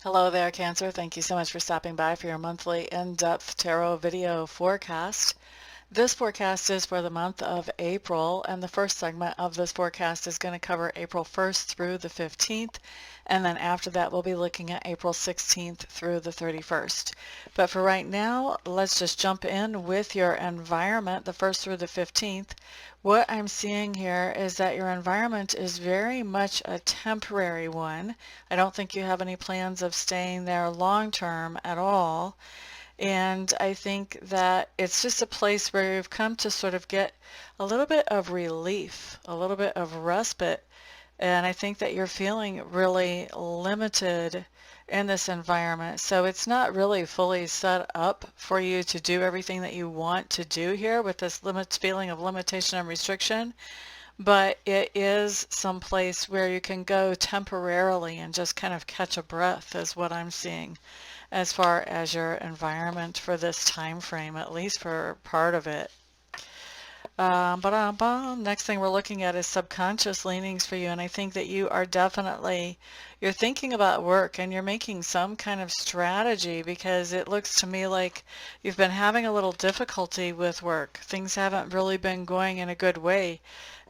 Hello there, Cancer. Thank you so much for stopping by for your monthly in-depth tarot video forecast. This forecast is for the month of April, and the first segment of this forecast is going to cover April 1st through the 15th, and then after that we'll be looking at April 16th through the 31st. But for right now, let's just jump in with your environment, the 1st through the 15th. What I'm seeing here is that your environment is very much a temporary one. I don't think you have any plans of staying there long term at all. And I think that it's just a place where you've come to sort of get a little bit of relief, a little bit of respite. And I think that you're feeling really limited in this environment. So it's not really fully set up for you to do everything that you want to do here with this feeling of limitation and restriction. But it is some place where you can go temporarily and just kind of catch a breath is what I'm seeing as far as your environment for this time frame, at least for part of it. Next thing we're looking at is subconscious leanings for you, and I think that you are definitely, you're thinking about work and you're making some kind of strategy because it looks to me like you've been having a little difficulty with work. Things haven't really been going in a good way,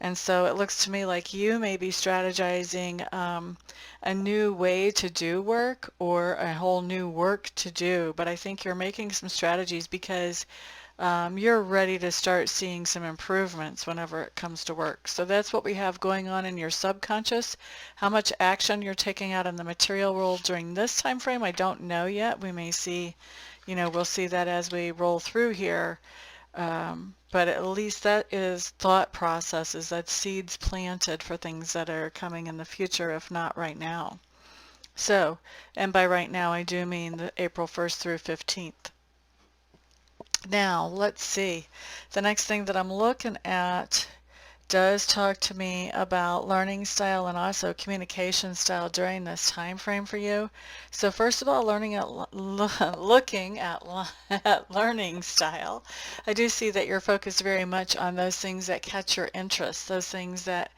and so it looks to me like you may be strategizing a new way to do work or a whole new work to do, but I think you're making some strategies because you're ready to start seeing some improvements whenever it comes to work. So that's what we have going on in your subconscious. How much action you're taking out in the material world during this time frame, I don't know yet. We may see, we'll see that as we roll through here. But at least that is thought processes, that's seeds planted for things that are coming in the future, if not right now. So, and by right now I do mean the April 1st through 15th. Now, let's see. The next thing that I'm looking at does talk to me about learning style and also communication style during this time frame for you. So first of all, looking at learning style, I do see that you're focused very much on those things that catch your interest, those things that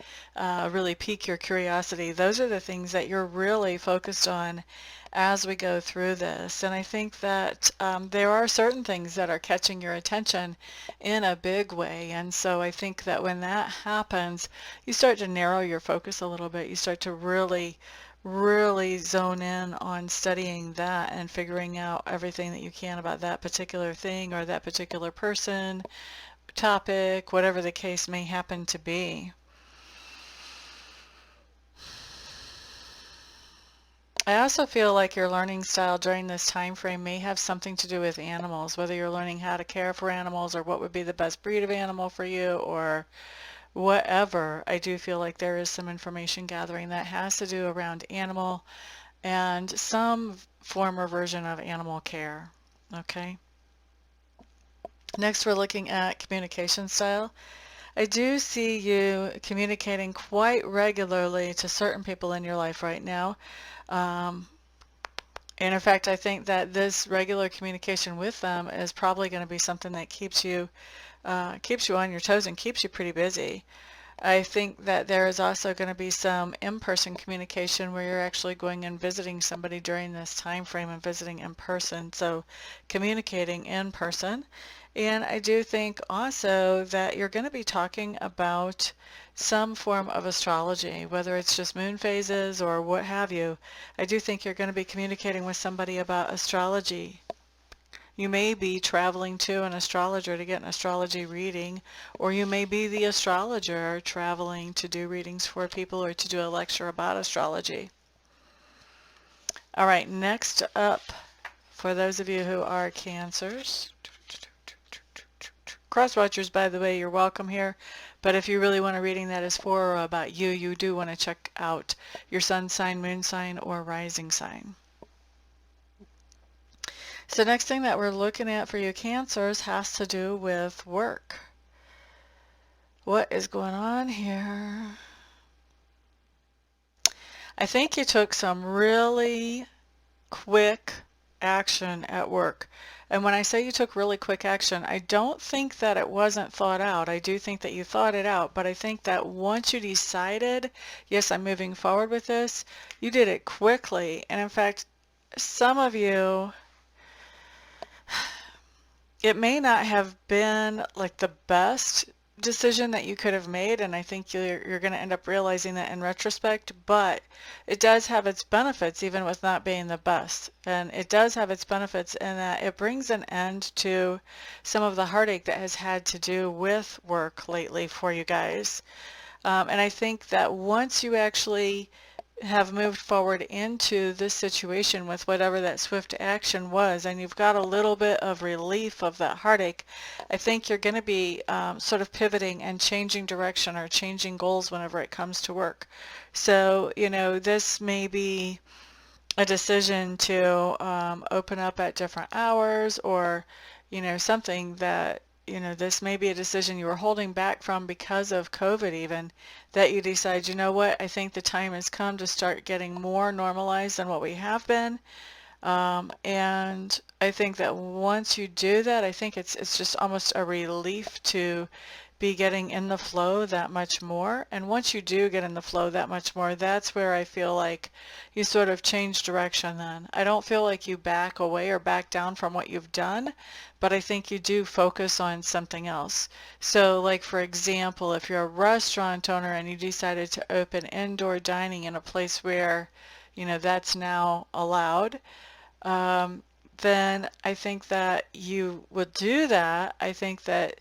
really pique your curiosity. Those are the things that you're really focused on as we go through this. And I think that there are certain things that are catching your attention in a big way. And so I think that when that happens, you start to narrow your focus a little bit. You start to really zone in on studying that and figuring out everything that you can about that particular thing or that particular person, topic, whatever the case may happen to be. I also feel like your learning style during this time frame may have something to do with animals, whether you're learning how to care for animals or what would be the best breed of animal for you or whatever. I do feel like there is some information gathering that has to do around animal and some form or version of animal care. Okay. Next, we're looking at communication style. I do see you communicating quite regularly to certain people in your life right now. And in fact, I think that this regular communication with them is probably going to be something that keeps you on your toes and keeps you pretty busy. I think that there is also going to be some in-person communication where you're actually going and visiting somebody during this time frame and visiting in person, so communicating in person. And I do think also that you're going to be talking about some form of astrology, whether it's just moon phases or what have you. I do think you're going to be communicating with somebody about astrology. You may be traveling to an astrologer to get an astrology reading, or you may be the astrologer traveling to do readings for people or to do a lecture about astrology. All right, next up, for those of you who are Cancers, cross watchers, by the way, you're welcome here. But if you really want a reading that is for or about you, you do want to check out your sun sign, moon sign, or rising sign. So next thing that we're looking at for you Cancers has to do with work. What is going on here? I think you took some really quick action at work. And when I say you took really quick action, I don't think that it wasn't thought out. I do think that you thought it out, but I think that once you decided, yes, I'm moving forward with this, you did it quickly. And in fact, some of you, it may not have been like the best decision that you could have made, and I think you're going to end up realizing that in retrospect, but it does have its benefits even with not being the best. And it does have its benefits in that it brings an end to some of the heartache that has had to do with work lately for you guys. And I think that once you actually have moved forward into this situation with whatever that swift action was, and you've got a little bit of relief of that heartache, I think you're going to be sort of pivoting and changing direction or changing goals whenever it comes to work. So, this may be a decision to open up at different hours, or something that this may be a decision you were holding back from because of COVID, even, that you decide, you know what, I think the time has come to start getting more normalized than what we have been. And I think that once you do that, I think it's just almost a relief to be getting in the flow that much more. And once you do get in the flow that much more, that's where I feel like you sort of change direction then. I don't feel like you back away or back down from what you've done, but I think you do focus on something else. So like, for example, if you're a restaurant owner and you decided to open indoor dining in a place where, that's now allowed, um, then I think that you would do that. I think that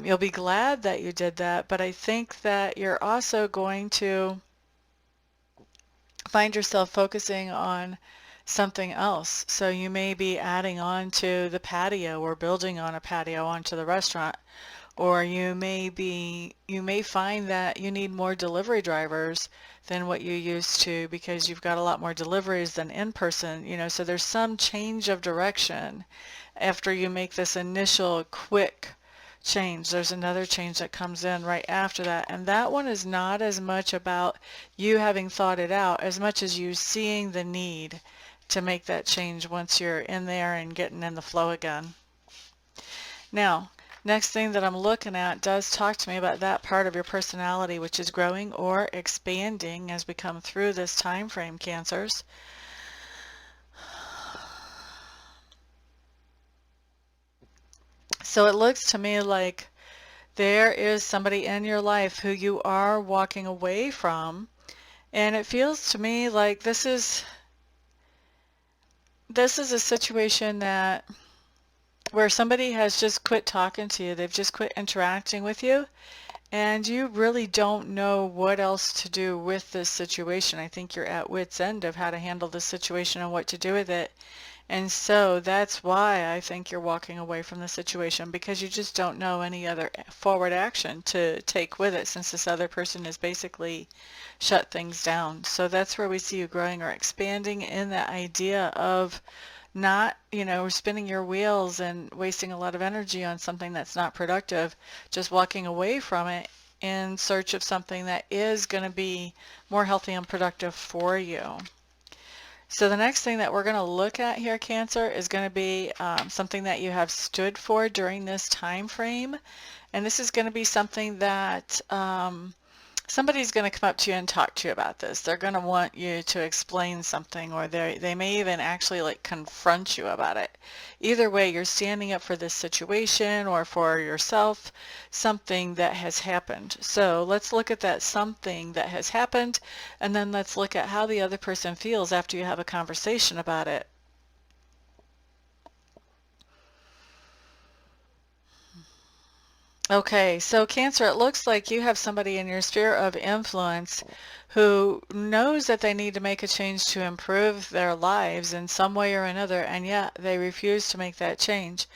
you'll be glad that you did that, but I think that you're also going to find yourself focusing on something else. So you may be adding on to the patio or building on a patio onto the restaurant, or you may find that you need more delivery drivers than what you used to because you've got a lot more deliveries than in person, so there's some change of direction after you make this initial quick change. There's another change that comes in right after that, and that one is not as much about you having thought it out as much as you seeing the need to make that change once you're in there and getting in the flow again. Now, next thing that I'm looking at does talk to me about that part of your personality which is growing or expanding as we come through this time frame, Cancers. So it looks to me like there is somebody in your life who you are walking away from, and it feels to me like this is a situation that where somebody has just quit talking to you, they've just quit interacting with you, and you really don't know what else to do with this situation. I think you're at wit's end of how to handle this situation and what to do with it. And so that's why I think you're walking away from the situation, because you just don't know any other forward action to take with it, since this other person has basically shut things down. So that's where we see you growing or expanding in that idea of not, spinning your wheels and wasting a lot of energy on something that's not productive, just walking away from it in search of something that is going to be more healthy and productive for you. So the next thing that we're going to look at here, Cancer, is going to be something that you have stood for during this time frame. And this is going to be something that somebody's going to come up to you and talk to you about this. They're going to want you to explain something, or they may even actually like confront you about it. Either way, you're standing up for this situation or for yourself, something that has happened. So let's look at that something that has happened, and then let's look at how the other person feels after you have a conversation about it. Okay, so Cancer, it looks like you have somebody in your sphere of influence who knows that they need to make a change to improve their lives in some way or another, and yet they refuse to make that change.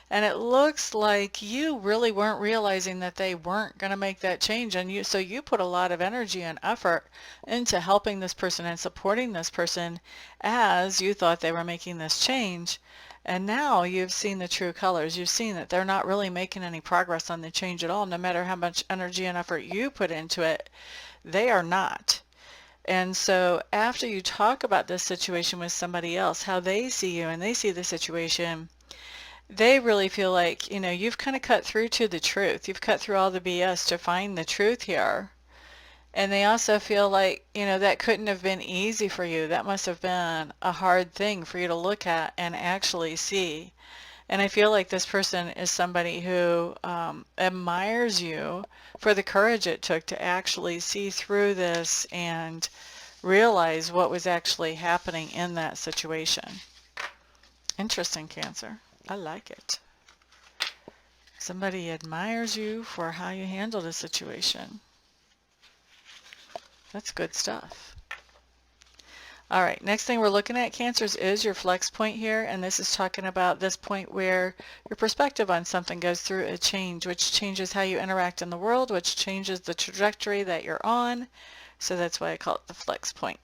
And it looks like you really weren't realizing that they weren't going to make that change, and so you put a lot of energy and effort into helping this person and supporting this person as you thought they were making this change. And now you've seen the true colors. You've seen that they're not really making any progress on the change at all. No matter how much energy and effort you put into it, they are not. And so after you talk about this situation with somebody else, how they see you and they see the situation, they really feel like, you've kind of cut through to the truth. You've cut through all the BS to find the truth here. And they also feel like, that couldn't have been easy for you. That must have been a hard thing for you to look at and actually see. And I feel like this person is somebody who admires you for the courage it took to actually see through this and realize what was actually happening in that situation. Interesting, Cancer. I like it. Somebody admires you for how you handled a situation. That's good stuff. All right, next thing we're looking at, Cancers, is your flex point here, and this is talking about this point where your perspective on something goes through a change, which changes how you interact in the world, which changes the trajectory that you're on. So that's why I call it the flex point.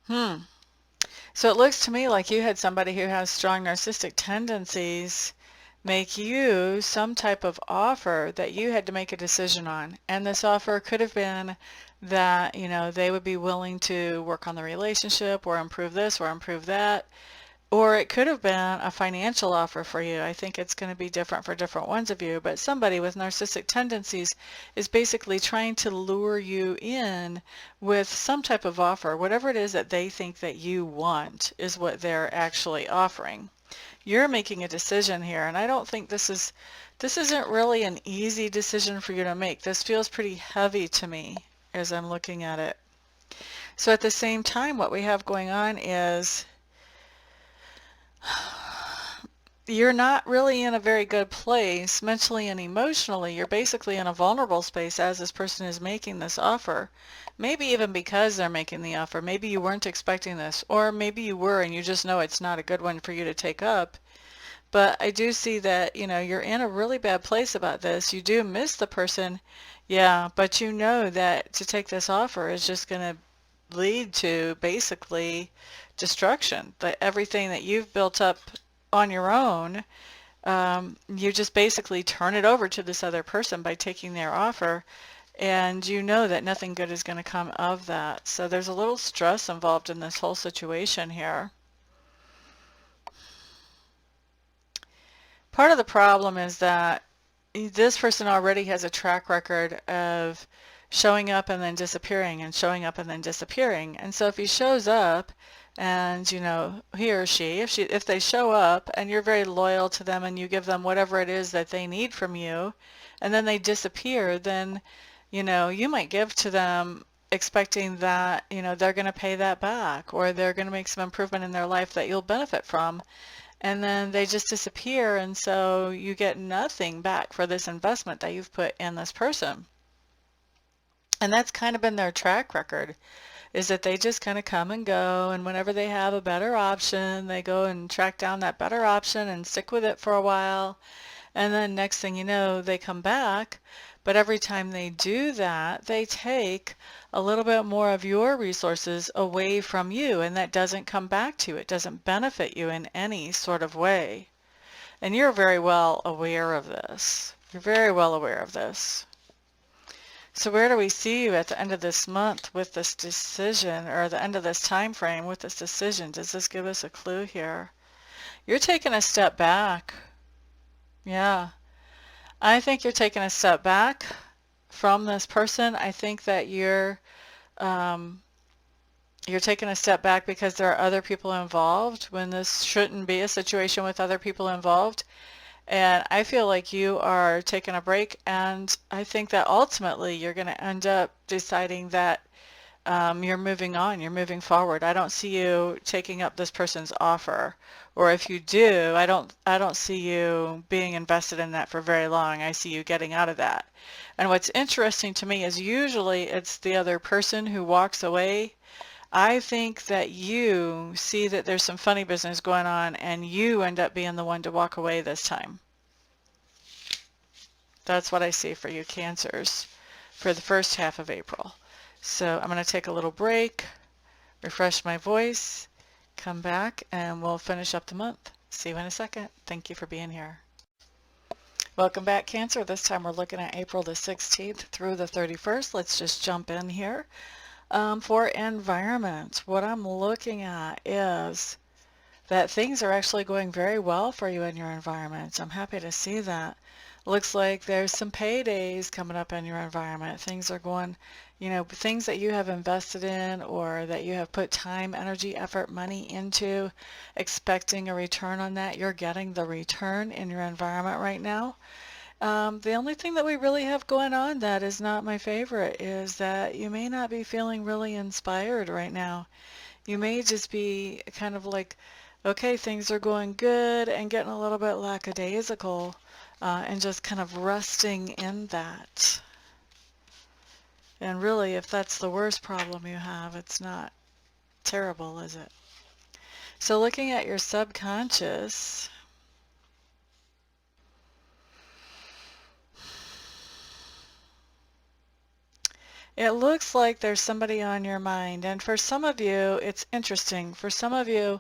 So it looks to me like you had somebody who has strong narcissistic tendencies make you some type of offer that you had to make a decision on. And this offer could have been that, they would be willing to work on the relationship or improve this or improve that. Or it could have been a financial offer for you. I think it's going to be different for different ones of you, but somebody with narcissistic tendencies is basically trying to lure you in with some type of offer. Whatever it is that they think that you want is what they're actually offering. You're making a decision here, and I don't think this isn't really an easy decision for you to make. This feels pretty heavy to me as I'm looking at it. So at the same time, what we have going on is you're not really in a very good place mentally and emotionally. You're basically in a vulnerable space as this person is making this offer. Maybe even because they're making the offer. Maybe you weren't expecting this, or maybe you were and you just know it's not a good one for you to take up. But I do see that, you're in a really bad place about this. You do miss the person, yeah, but you know that to take this offer is just going to lead to basically destruction. That everything that you've built up on your own, you just basically turn it over to this other person by taking their offer, and you know that nothing good is going to come of that. So there's a little stress involved in this whole situation here. Part of the problem is that this person already has a track record of showing up and then disappearing and showing up and then disappearing. And so if he shows up and, he or she, if they show up and you're very loyal to them and you give them whatever it is that they need from you, and then they disappear, then, you might give to them expecting that, they're going to pay that back, or they're going to make some improvement in their life that you'll benefit from. And then they just disappear, and so you get nothing back for this investment that you've put in this person. And that's kind of been their track record, is that they just kind of come and go, and whenever they have a better option, they go and track down that better option and stick with it for a while. And then next thing you know, they come back. But every time they do that, they take a little bit more of your resources away from you, and that doesn't come back to you. It doesn't benefit you in any sort of way. And you're very well aware of this. You're very well aware of this. So where do we see you at the end of this month with this decision, or the end of this time frame with this decision? Does this give us a clue here? You're taking a step back. Yeah. I think you're taking a step back from this person. I think that you're taking a step back because there are other people involved when this shouldn't be a situation with other people involved. And I feel like you are taking a break, and I think that ultimately you're going to end up deciding that you're moving on, you're moving forward. I don't see you taking up this person's offer, or if you do, I don't see you being invested in that for very long. I see you getting out of that. And what's interesting to me is usually it's the other person who walks away. I think that you see that there's some funny business going on, and you end up being the one to walk away this time. That's what I see for you, Cancers, for the first half of April. So I'm going to take a little break, refresh my voice, come back, and we'll finish up the month. See you in a second. Thank you for being here. Welcome back, Cancer. This time we're looking at April the 16th through the 31st. Let's just jump in here. For environment, what I'm looking at is that things are actually going very well for you in your environment. I'm happy to see that. Looks like there's some paydays coming up in your environment. Things are going, things that you have invested in or that you have put time, energy, effort, money into, expecting a return on that. You're getting the return in your environment right now. The only thing that we really have going on that is not my favorite is that you may not be feeling really inspired right now. You may just be kind of like, okay, things are going good and getting a little bit lackadaisical and just kind of resting in that. And really, if that's the worst problem you have, it's not terrible, is it? So looking at your subconscious, it looks like there's somebody on your mind. And for some of you, it's interesting. For some of you,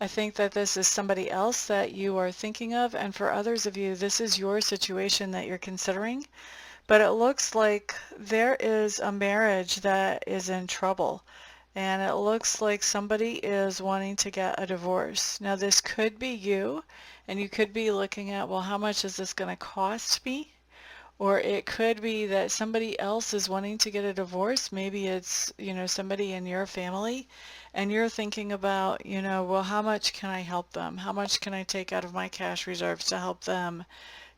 I think that this is somebody else that you are thinking of. And for others of you, this is your situation that you're considering. But it looks like there is a marriage that is in trouble. And it looks like somebody is wanting to get a divorce. Now, this could be you. And you could be looking at, well, how much is this going to cost me? Or it could be that somebody else is wanting to get a divorce. Maybe it's, somebody in your family, and you're thinking about, well, how much can I help them? How much can I take out of my cash reserves to help them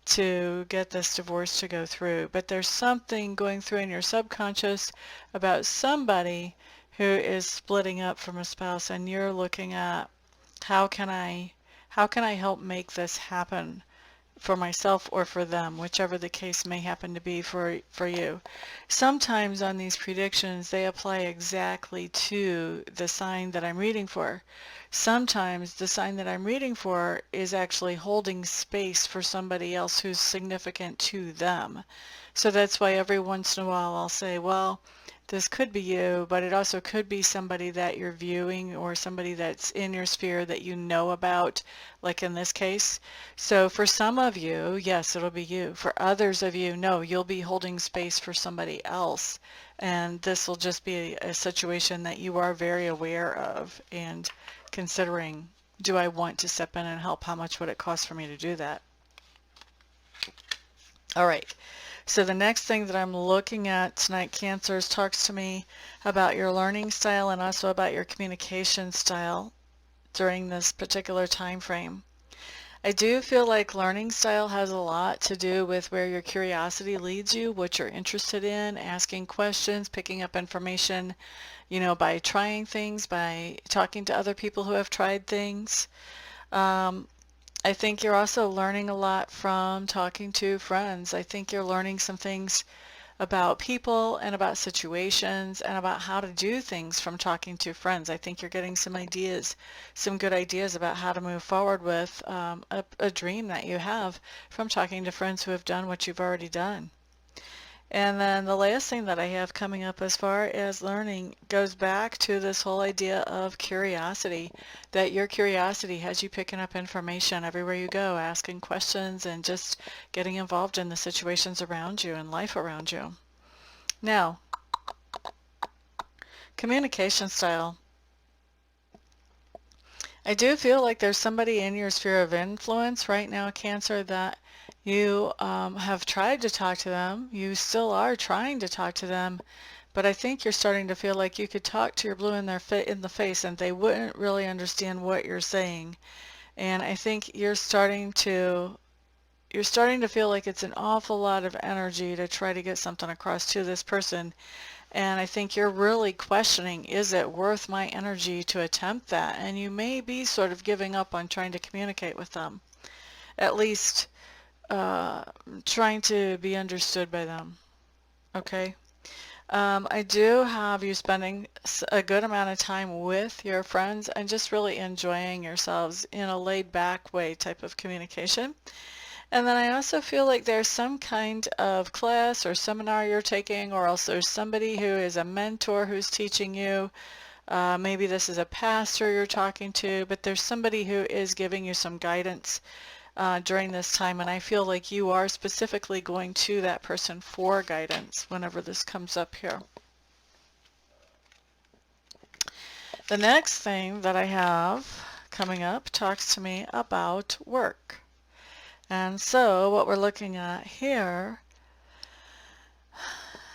to get this divorce to go through? But there's something going through in your subconscious about somebody who is splitting up from a spouse, and you're looking at how can I help make this happen for myself or for them, whichever the case may happen to be for you. Sometimes on these predictions, they apply exactly to the sign that I'm reading for. Sometimes the sign that I'm reading for is actually holding space for somebody else who's significant to them. So that's why every once in a while I'll say, well, this could be you, but it also could be somebody that you're viewing or somebody that's in your sphere that you know about, like in this case. So for some of you, yes, it'll be you. For others of you, no, you'll be holding space for somebody else. And this will just be a situation that you are very aware of and considering, do I want to step in and help? How much would it cost for me to do that? All right. So the next thing that I'm looking at tonight, Cancers, talks to me about your learning style and also about your communication style during this particular time frame. I do feel like learning style has a lot to do with where your curiosity leads you, what you're interested in, asking questions, picking up information, by trying things, by talking to other people who have tried things. I think you're also learning a lot from talking to friends. I think you're learning some things about people and about situations and about how to do things from talking to friends. I think you're getting some ideas, some good ideas about how to move forward with a dream that you have from talking to friends who have done what you've already done. And then the last thing that I have coming up as far as learning goes back to this whole idea of curiosity, that your curiosity has you picking up information everywhere you go, asking questions and just getting involved in the situations around you and life around you. Now, communication style. I do feel like there's somebody in your sphere of influence right now, Cancer, that you have tried to talk to them. You still are trying to talk to them, but I think you're starting to feel like you could talk to your blue in the face and they wouldn't really understand what you're saying. And I think you're starting to feel like it's an awful lot of energy to try to get something across to this person. And I think you're really questioning, is it worth my energy to attempt that? And you may be sort of giving up on trying to communicate with them, at least trying to be understood by them. Okay? I do have you spending a good amount of time with your friends and just really enjoying yourselves in a laid-back way type of communication. And then I also feel like there's some kind of class or seminar you're taking, or else there's somebody who is a mentor who's teaching you. Maybe this is a pastor you're talking to, but there's somebody who is giving you some guidance during this time, and I feel like you are specifically going to that person for guidance whenever this comes up here. The next thing that I have coming up talks to me about work. And so what we're looking at here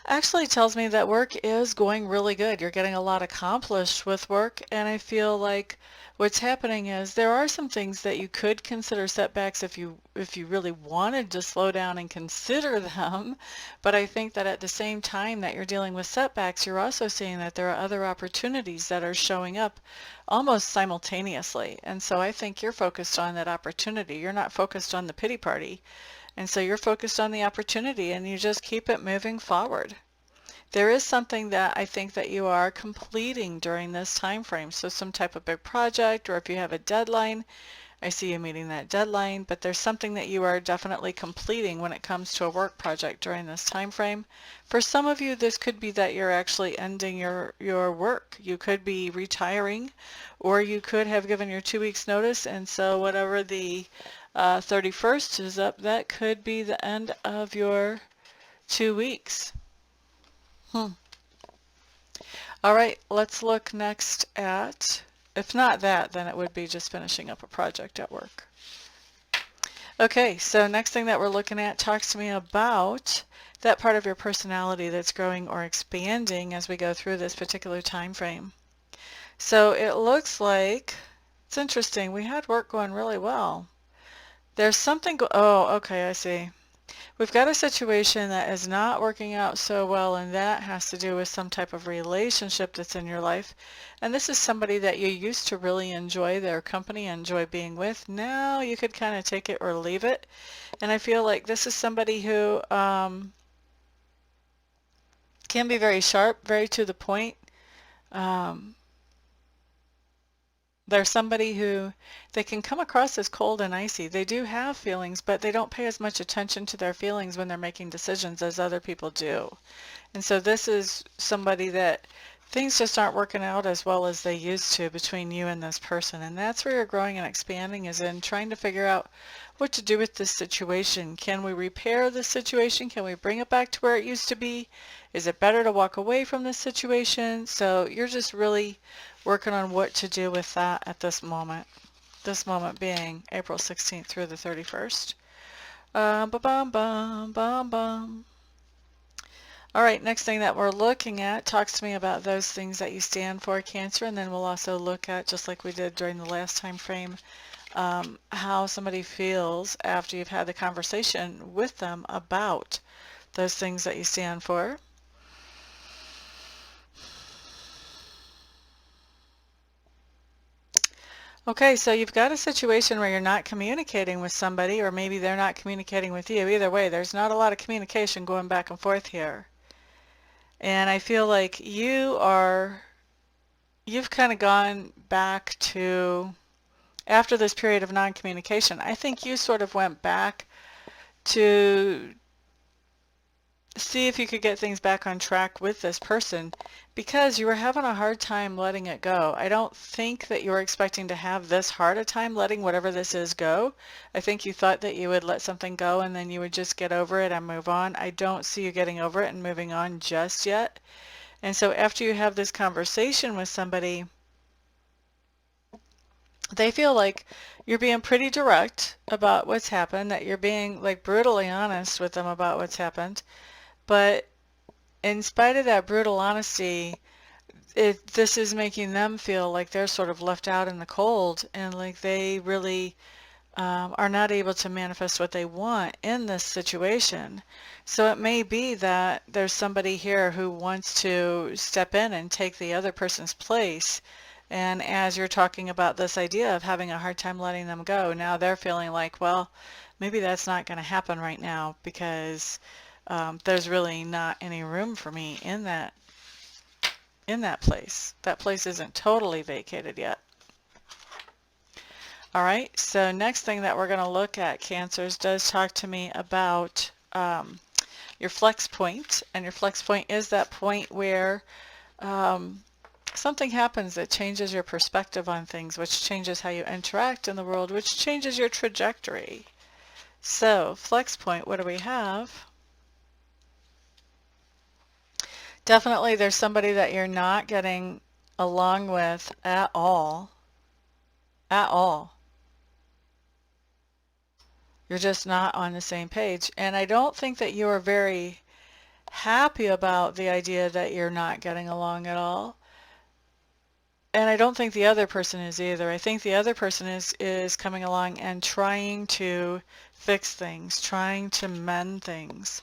actually tells me that work is going really good. You're getting a lot accomplished with work, and I feel like what's happening is there are some things that you could consider setbacks if you really wanted to slow down and consider them. But I think that at the same time that you're dealing with setbacks, you're also seeing that there are other opportunities that are showing up almost simultaneously. And so I think you're focused on that opportunity. You're not focused on the pity party. And so you're focused on the opportunity and you just keep it moving forward. There is something that I think that you are completing during this time frame. So some type of big project, or if you have a deadline, I see you meeting that deadline, but there's something that you are definitely completing when it comes to a work project during this time frame. For some of you, this could be that you're actually ending your work. You could be retiring, or you could have given your 2 weeks notice, and so whatever the 31st is up, that could be the end of your 2 weeks. All right, let's look next at, if not that, then it would be just finishing up a project at work. Okay, so next thing that we're looking at talks to me about that part of your personality that's growing or expanding as we go through this particular time frame. So it looks like, it's interesting, we had work going really well. There's something, oh, okay, I see. We've got a situation that is not working out so well, and that has to do with some type of relationship that's in your life. And this is somebody that you used to really enjoy their company, enjoy being with. Now you could kind of take it or leave it. And I feel like this is somebody who can be very sharp, very to the point. Um, They're somebody who they can come across as cold and icy. They do have feelings, but they don't pay as much attention to their feelings when they're making decisions as other people do. And so this is somebody that things just aren't working out as well as they used to between you and this person. And that's where you're growing and expanding, is in trying to figure out what to do with this situation. Can we repair this situation? Can we bring it back to where it used to be? Is it better to walk away from this situation? So you're just really working on what to do with that at this moment. This moment being April 16th through the 31st. Ba-bum-bum-bum-bum. All right, next thing that we're looking at talks to me about those things that you stand for, Cancer, and then we'll also look at, just like we did during the last time frame, how somebody feels after you've had the conversation with them about those things that you stand for. Okay, so you've got a situation where you're not communicating with somebody, or maybe they're not communicating with you. Either way, there's not a lot of communication going back and forth here. And I feel like you've kind of gone back to, after this period of non-communication, I think you sort of went back to see if you could get things back on track with this person because you were having a hard time letting it go. I don't think that you were expecting to have this hard a time letting whatever this is go. I think you thought that you would let something go and then you would just get over it and move on. I don't see you getting over it and moving on just yet. And so after you have this conversation with somebody, they feel like you're being pretty direct about what's happened, that you're being like brutally honest with them about what's happened. But in spite of that brutal honesty, this is making them feel like they're sort of left out in the cold and like they really are not able to manifest what they want in this situation. So it may be that there's somebody here who wants to step in and take the other person's place. And as you're talking about this idea of having a hard time letting them go, now they're feeling like, well, maybe that's not going to happen right now because there's really not any room for me in that place. That place isn't totally vacated yet. All right, so next thing that we're going to look at, Cancers, does talk to me about your flex point. And your flex point is that point where something happens that changes your perspective on things, which changes how you interact in the world, which changes your trajectory. So, flex point, what do we have? Definitely there's somebody that you're not getting along with at all. At all. You're just not on the same page. And I don't think that you are very happy about the idea that you're not getting along at all. And I don't think the other person is either. I think the other person is coming along and trying to fix things, trying to mend things.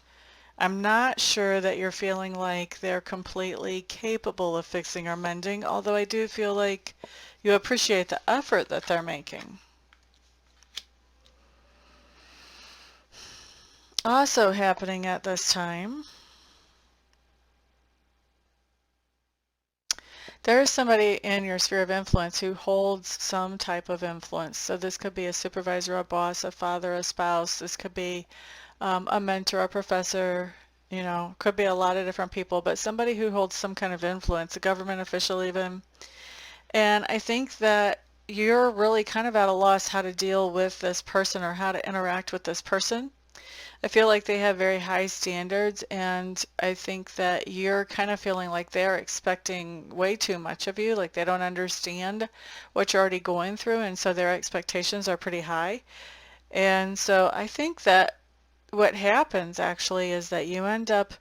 I'm not sure that you're feeling like they're completely capable of fixing or mending, although I do feel like you appreciate the effort that they're making. Also happening at this time, there is somebody in your sphere of influence who holds some type of influence. So this could be a supervisor, a boss, a father, a spouse. This could be a mentor, a professor, you know, could be a lot of different people, but somebody who holds some kind of influence, a government official even. And I think that you're really kind of at a loss how to deal with this person or how to interact with this person. I feel like they have very high standards, and I think that you're kind of feeling like they're expecting way too much of you, like they don't understand what you're already going through, and so their expectations are pretty high. And so I think that what happens actually is that you end up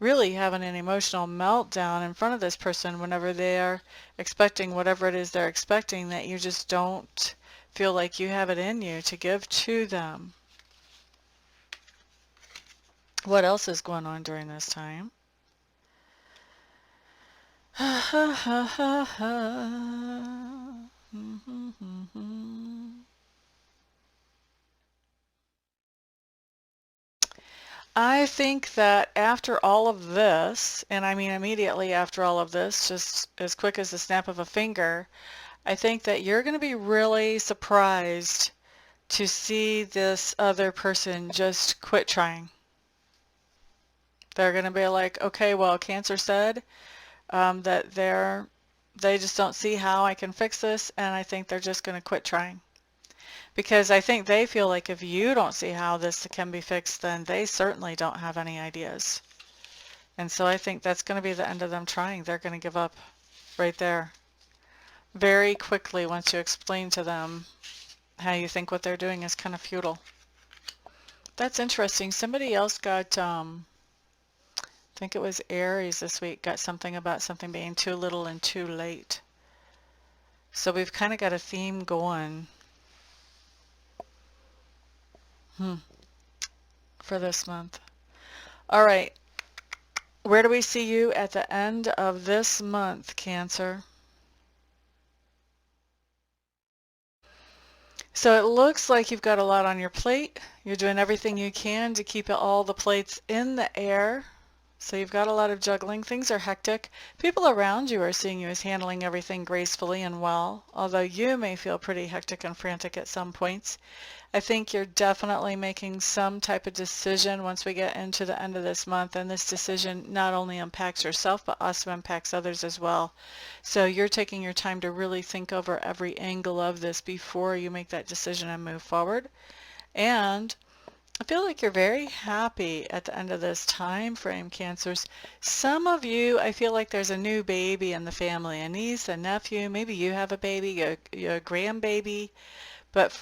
really having an emotional meltdown in front of this person whenever they're expecting whatever it is they're expecting, that you just don't feel like you have it in you to give to them. What else is going on during this time? I think that after all of this, and I mean immediately after all of this, just as quick as the snap of a finger, I think that you're going to be really surprised to see this other person just quit trying. They're going to be like, okay, well, Cancer said that they just don't see how I can fix this, and I think they're just going to quit trying. Because I think they feel like if you don't see how this can be fixed, then they certainly don't have any ideas. And so I think that's going to be the end of them trying. They're going to give up right there very quickly once you explain to them how you think what they're doing is kind of futile. That's interesting. Somebody else got, I think it was Aries this week, got something about something being too little and too late. So we've kind of got a theme going for this month. All right. Where do we see you at the end of this month, Cancer? So it looks like you've got a lot on your plate. You're doing everything you can to keep all the plates in the air. So you've got a lot of juggling. Things are hectic. People around you are seeing you as handling everything gracefully and well, although you may feel pretty hectic and frantic at some points. I think you're definitely making some type of decision once we get into the end of this month, and this decision not only impacts yourself but also impacts others as well. So you're taking your time to really think over every angle of this before you make that decision and move forward. And I feel like you're very happy at the end of this time frame, Cancers. Some of you, I feel like there's a new baby in the family, a niece, a nephew, maybe you have a baby, a grandbaby. But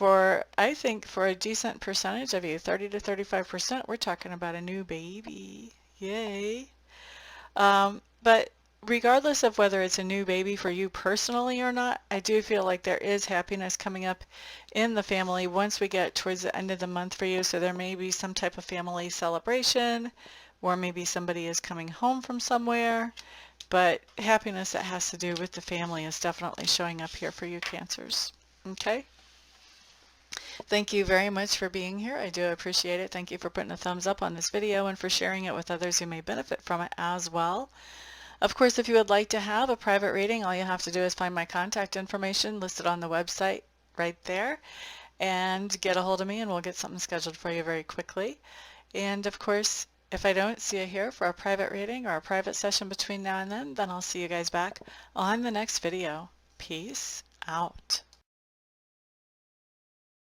I think for a decent percentage of you, 30 to 35%, we're talking about a new baby. Yay. But regardless of whether it's a new baby for you personally or not, I do feel like there is happiness coming up in the family once we get towards the end of the month for you. So there may be some type of family celebration, or maybe somebody is coming home from somewhere. But happiness that has to do with the family is definitely showing up here for you, Cancers. Okay? Thank you very much for being here. I do appreciate it. Thank you for putting a thumbs up on this video and for sharing it with others who may benefit from it as well. Of course, if you would like to have a private reading, all you have to do is find my contact information listed on the website right there and get a hold of me, and we'll get something scheduled for you very quickly. And of course, if I don't see you here for a private reading or a private session between now and then I'll see you guys back on the next video. Peace out.